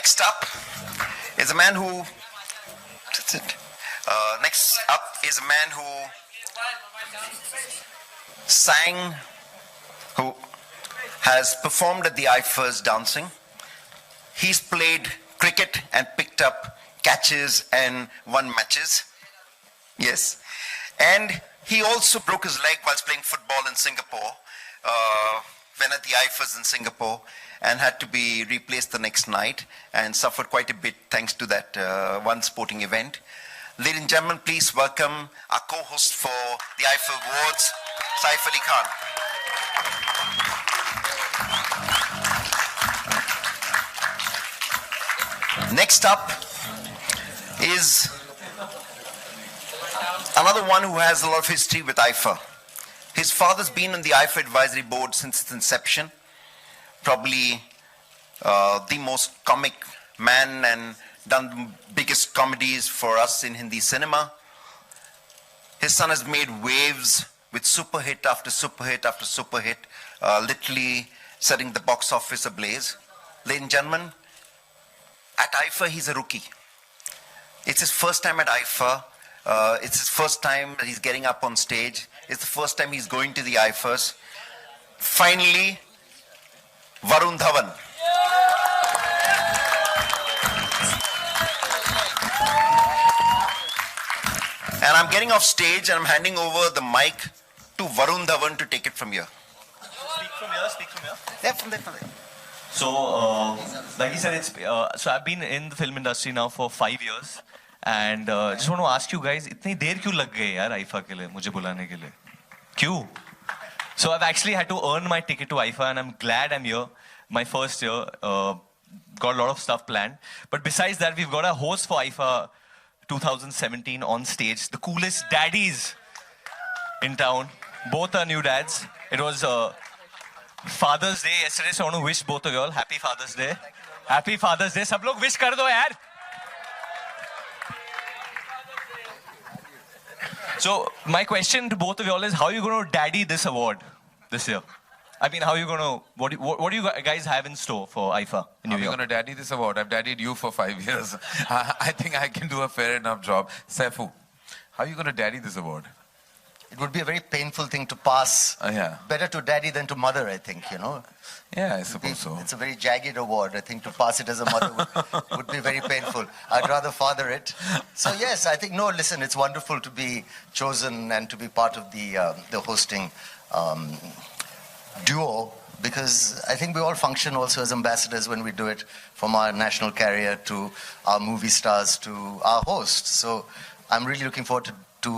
Next up is a man who. That's it. Next up is a man who sang, who has performed at the IIFA's dancing. He's played cricket and picked up catches and won matches. Yes. And he also broke his leg whilst playing football in Singapore, when at the IIFA's in Singapore, and had to be replaced the next night and suffered quite a bit thanks to that one sporting event. Ladies and gentlemen, please welcome our co-host for the IIFA Awards, Saif Ali Khan. Next up is another one who has a lot of history with IIFA. His father's been on the IIFA advisory board since its inception. Probably the most comic man and done the biggest comedies for us in Hindi cinema. His son has made waves with super hit after super hit after super hit, literally setting the box office ablaze. Ladies and gentlemen, at IIFA he's a rookie. It's his first time at IIFA. It's his first time that he's getting up on stage. It's the first time he's going to the IIFAs. Finally, VarunDhawan. And I'm getting off stage and I'm handing over the mic to VarunDhawan to take it from here. Speak from here, speak from here. Yeah, from there, from there. So, like he said, so I've been in the film industry now for 5 years. And just want to ask you guys, इतनी देर क्यों लग गई यार IIFA के लिए, मुझे बुलाने के लिए? क्यों? So I've actually had to earn my ticket to IIFA and I'm glad I'm here. My first year, got a lot of stuff planned. But besides that, we've got a host for IIFA 2017 on stage. The coolest daddies in town. Both are new dads. It was Father's Day yesterday, so I want to wish both of you all Happy Father's Day. Happy Father's Day. सब लोग wish कर दो यार. So my question to both of you all is, how are you going to daddy this award this year? I mean, how are you going to, what do you guys have in store for IIFA in New York? How are you going to daddy this award? I've daddied you for 5 years. I think I can do a fair enough job. Saifu, how are you going to daddy this award? It would be a very painful thing to pass. Yeah. Better to daddy than to mother, I think, you know. Yeah, I suppose so. It's a very jagged award. I think to pass it as a mother would be very painful. I'd rather father it. So yes, I think, no, listen, it's wonderful to be chosen and to be part of the hosting duo, because I think we all function also as ambassadors when we do it, from our national carrier to our movie stars to our hosts. So I'm really looking forward to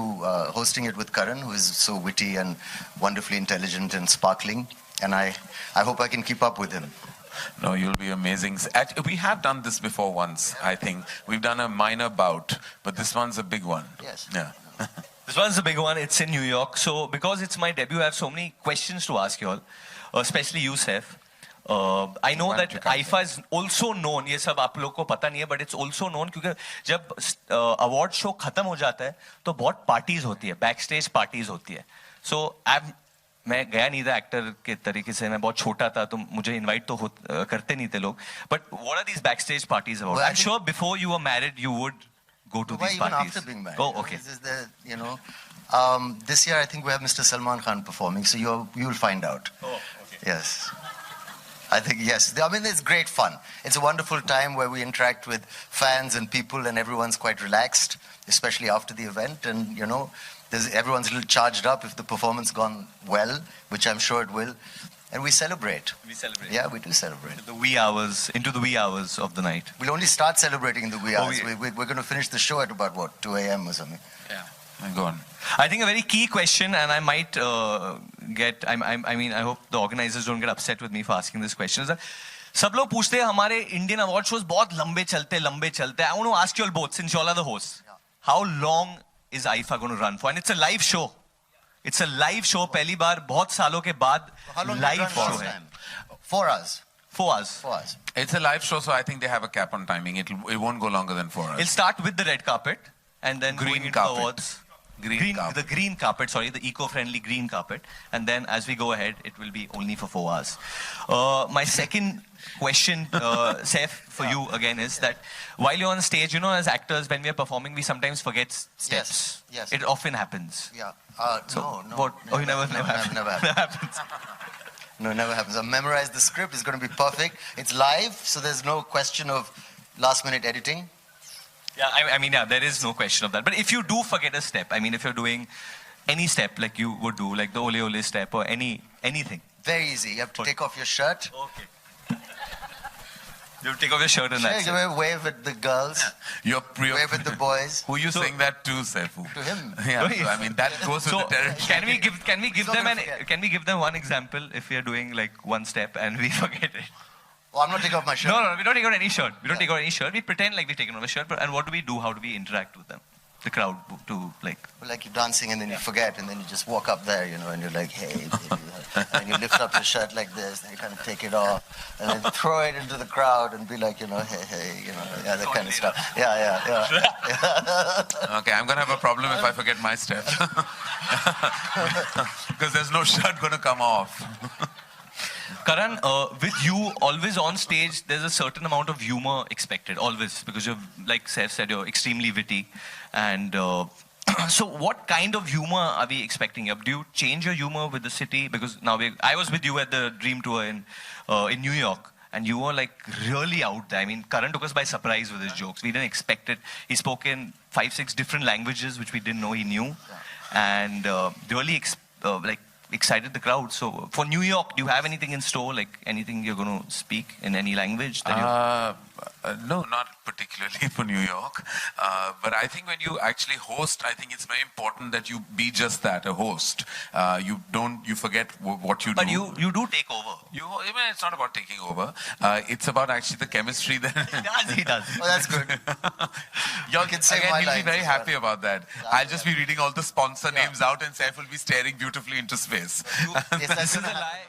hosting it with Karan, who is so witty and wonderfully intelligent and sparkling. And I hope I can keep up with him. No, you'll be amazing. We have done this before once, I think. We've done a minor bout, but this one's a big one. Yes. Yeah. This one's a big one. It's in New York. So because it's my debut, I have so many questions to ask you all, especially you, Saif. I know that IIFA is also known, ये सब आप लोग को पता नहीं है, but it's also known क्योंकि जब award show खत्म हो जाता है तो बहुत parties होती है, backstage parties होती है. So मैं गया नहीं था एक्टर के तरीके से, मैं बहुत छोटा था तो मुझे इनवाइट तो करते नहीं थे लोग. But what are these backstage parties about? I'm sure before you were married you would go to these parties. Even after being married. Oh, okay. This is the, you know, this year I think we have Mr. Salman Khan performing, so you will find out. Oh, okay. Yes. I think, yes. I mean, it's great fun. It's a wonderful time where we interact with fans and people and everyone's quite relaxed, especially after the event. And, you know, everyone's a little charged up if the performance gone well, which I'm sure it will. And we celebrate. We celebrate. Yeah, we do celebrate. Into the wee hours of the night. We'll only start celebrating in the wee hours. We're going to finish the show at about, what, 2 a.m. or something? Yeah. Go on. I think a very key question, and I might I hope the organizers don't get upset with me for asking this question, is that सब लोग पूछते हैं हमारे Indian award shows बहुत लंबे चलते हैं. I want to ask you all both, since you all are the hosts, how long is IIFA going to run for? And it's a live show. It's a live show. पहली बार बहुत सालों के बाद live show है. 4 hours. 4 hours. 4 hours. It's a live show, so I think they have a cap on timing. It won't go longer than 4 hours. It'll start with the red carpet and then Green going into carpet. the awards. The green carpet, sorry, the eco-friendly green carpet. And then as we go ahead, it will be only for 4 hours. My second question, Saif, for you again is that while you're on stage, you know, as actors, when we are performing, we sometimes forget steps. Yes. It often happens. Yeah. So No. what? Oh, you never Never happens. happens. No, never happens. I memorized the script. It's going to be perfect. It's live, so there's no question of last-minute editing. Yeah, I mean, yeah, there is no question of that. But if you do forget a step, I mean, if you're doing any step like you would do, like the ole ole step or anything. Very easy. You have to take off your shirt. Okay. You take off your shirt and that's it. Wave at the girls. Wave at the boys. Who you saying that to, Saifu? To him. Yeah, so, I mean, that goes with the territory. Can we give them one example if we are doing like one step and we forget it? Oh, I'm not taking off my shirt. No, we don't take out any shirt. We don't take out any shirt. We pretend like we've taken off a shirt. And what do we do? How do we interact with them? The crowd to like... Like you're dancing and then you forget and then you just walk up there, you know, and you're like, hey, baby. And you lift up your shirt like this and you kind of take it off and then throw it into the crowd and be like, you know, hey, you know, yeah, that kind of stuff. Yeah. Okay, I'm going to have a problem if I forget my step. Because there's no shirt going to come off. Karan, with you always on stage, there's a certain amount of humor expected, always, because you're, like Saif said, you're extremely witty. And so what kind of humor are we expecting? Do you change your humor with the city? Because now I was with you at the Dream Tour in New York, and you were like really out there. I mean, Karan took us by surprise with his jokes. We didn't expect it. He spoke in 5-6 different languages, which we didn't know he knew. And really excited the crowd. So for New York, do you have anything in store? Like anything you're going to speak in any language? That no, not particularly for New York. But I think when you actually host, I think it's very important that you be just that, a host. You forget what you do. But you do take over. Even it's not about taking over. It's about actually the chemistry that... He does. Oh, that's good. Y'all can say again, my he'll be lines very as happy well. about that. I'll just be reading all the sponsor names out and Saif will be staring beautifully into space. Yes, that's This is a lie.